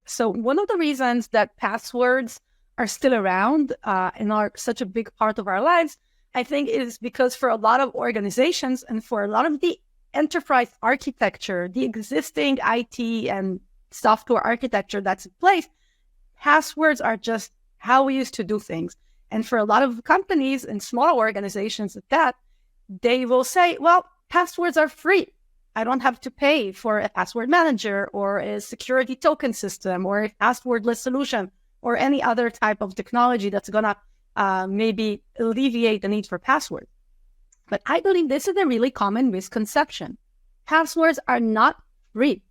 So one of the reasons that passwords are still around and are such a big part of our lives, I think, is because for a lot of organizations and for a lot of the enterprise architecture, the existing IT and software architecture that's in place, passwords are just how we used to do things. And for a lot of companies and small organizations at that, they will say, well, passwords are free. I don't have to pay for a password manager or a security token system or a passwordless solution or any other type of technology that's going to maybe alleviate the need for passwords. But I believe this is a really common misconception. Passwords are not free.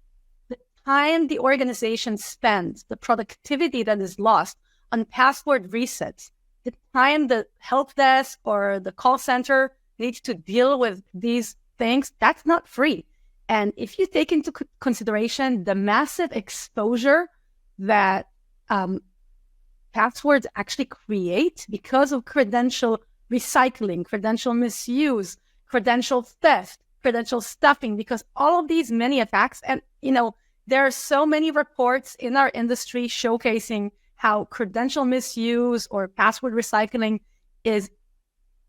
The time the organization spends, the productivity that is lost on password resets, the time the help desk or the call center needs to deal with these things, that's not free. And if you take into consideration the massive exposure that passwords actually create because of credential recycling, credential misuse, credential theft, credential stuffing, because all of these many attacks, and there are so many reports in our industry showcasing how credential misuse or password recycling is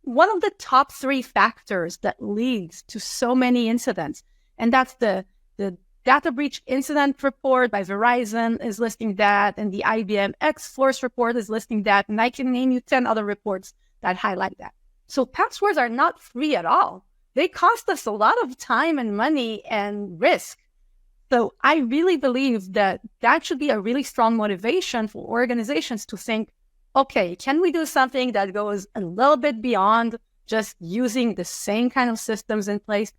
one of the top 3 factors that leads to so many incidents. And that's the data breach incident report by Verizon is listing that, and the IBM X-Force report is listing that, and I can name you 10 other reports that highlight that. So passwords are not free at all. They cost us a lot of time and money and risk. So I really believe that should be a really strong motivation for organizations to think, okay, can we do something that goes a little bit beyond just using the same kind of systems in place?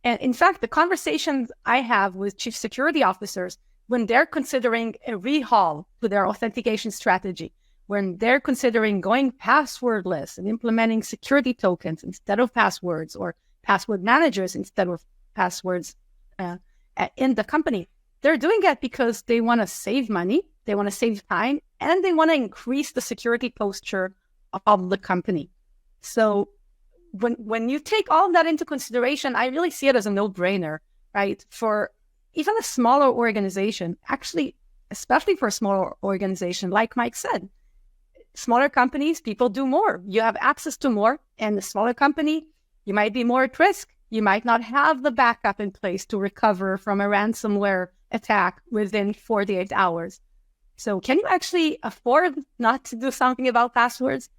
And in fact, the conversations I have with chief security officers, when they're considering a rehaul to their authentication strategy, when they're considering going passwordless and implementing security tokens instead of passwords or password managers instead of passwords in the company, they're doing that because they want to save money, they want to save time, and they want to increase the security posture of the company. So when you take all of that into consideration, I really see it as a no-brainer, right? For even a smaller organization, actually, especially for a smaller organization, like Mike said, smaller companies, people do more. You have access to more. And the smaller company, you might be more at risk. You might not have the backup in place to recover from a ransomware attack within 48 hours. So can you actually afford not to do something about passwords?